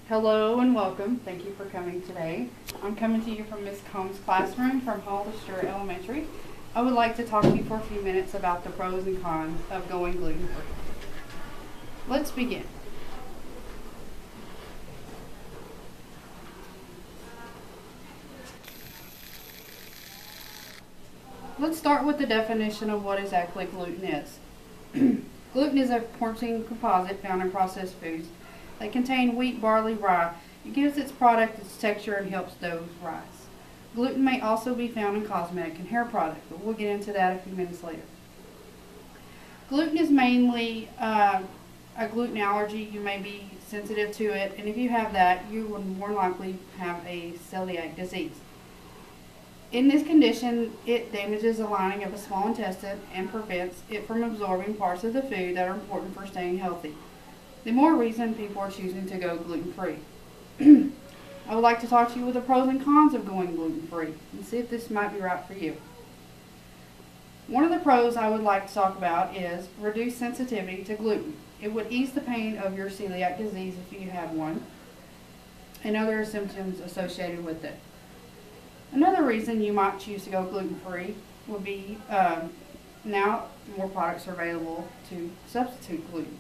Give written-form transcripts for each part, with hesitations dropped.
Hello and welcome. Thank you for coming today. I'm coming to you from Ms. Combs' classroom from Hollister Elementary. I would like to talk to you for a few minutes about the pros and cons of going gluten-free. Let's begin. Let's start with the definition of what exactly gluten is. Gluten is a protein composite found in processed foods that contain wheat, barley, rye. It gives its product its texture and helps doughs rise. Gluten may also be found in cosmetic and hair products, but we'll get into that a few minutes later. Gluten is mainly a gluten allergy. You may be sensitive to it, and if you have that, you will more likely have a celiac disease. In this condition, it damages the lining of the small intestine and prevents it from absorbing parts of the food that are important for staying healthy. The more reason people are choosing to go gluten-free. I would like to talk to you with the pros and cons of going gluten-free and see if this might be right for you. One of the pros I would like to talk about is reduced sensitivity to gluten. It would ease the pain of your celiac disease if you have one and other symptoms associated with it. Another reason you might choose to go gluten-free would be now more products are available to substitute gluten,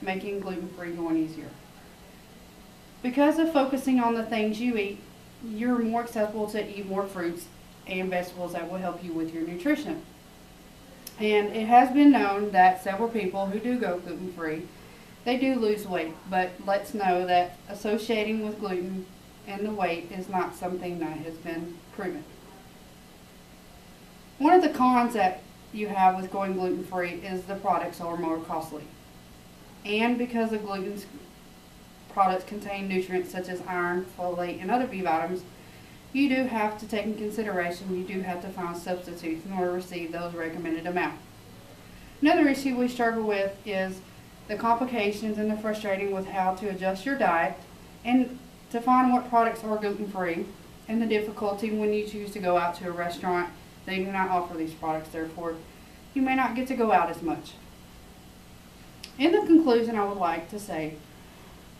making gluten-free going easier. Because of focusing on the things you eat, you're more accessible to eat more fruits and vegetables that will help you with your nutrition. And it has been known that several people who do go gluten-free, they do lose weight, but let's know that associating with gluten and the weight is not something that has been proven. One of the cons that you have with going gluten-free is the products are more costly. And because the gluten products contain nutrients such as iron, folate, and other B vitamins, you do have to take in consideration, you do have to find substitutes in order to receive those recommended amount. Another issue we struggle with is the complications and the frustrating with how to adjust your diet and to find what products are gluten-free, and the difficulty when you choose to go out to a restaurant. They do not offer these products, therefore you may not get to go out as much. In the conclusion, I would like to say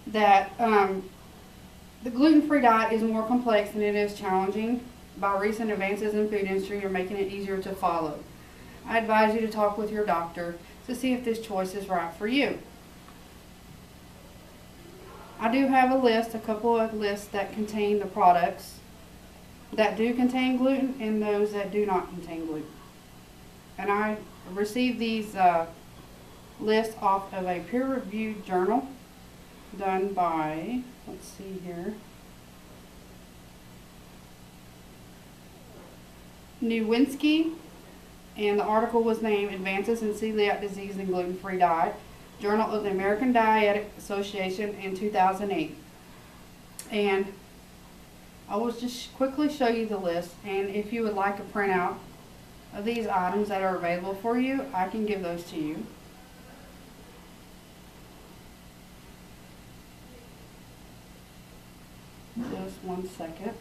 that the gluten-free diet is more complex and it is challenging. By recent advances in food industry are making it easier to follow. I advise you to talk with your doctor to see if this choice is right for you. I do have a couple of lists that contain the products that do contain gluten and those that do not contain gluten. And I received these lists off of a peer-reviewed journal done by, let's see here, Nowinski, and the article was named Advances in Celiac Disease and Gluten-Free Diet, Journal of the American Dietetic Association in 2008. And I will just quickly show you the list, and if you would like a printout of these items that are available for you, I can give those to you. Just one second.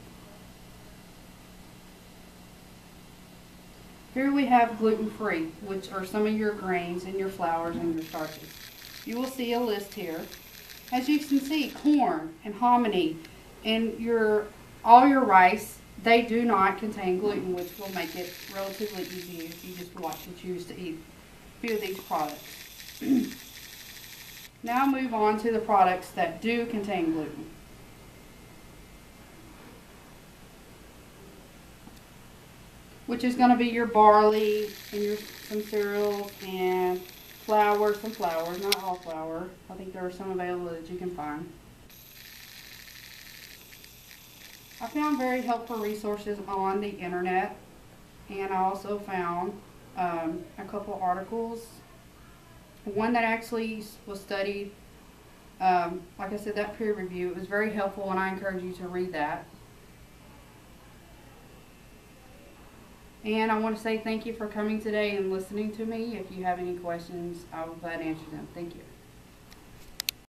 Here we have gluten-free, which are some of your grains and your flours and your starches. You will see a list here. As you can see, corn and hominy and all your rice, they do not contain gluten, which will make it relatively easy if you just want to choose to eat a few of these products. Now move on to the products that do contain gluten. Which is going to be your barley and some cereals and flour, some flour, not all flour. I think there are some available that you can find. I found very helpful resources on the internet, and I also found a couple articles. One that actually was studied, like I said, that peer review, it was very helpful, and I encourage you to read that. And I want to say thank you for coming today and listening to me. If you have any questions, I will be glad to answer them. Thank you.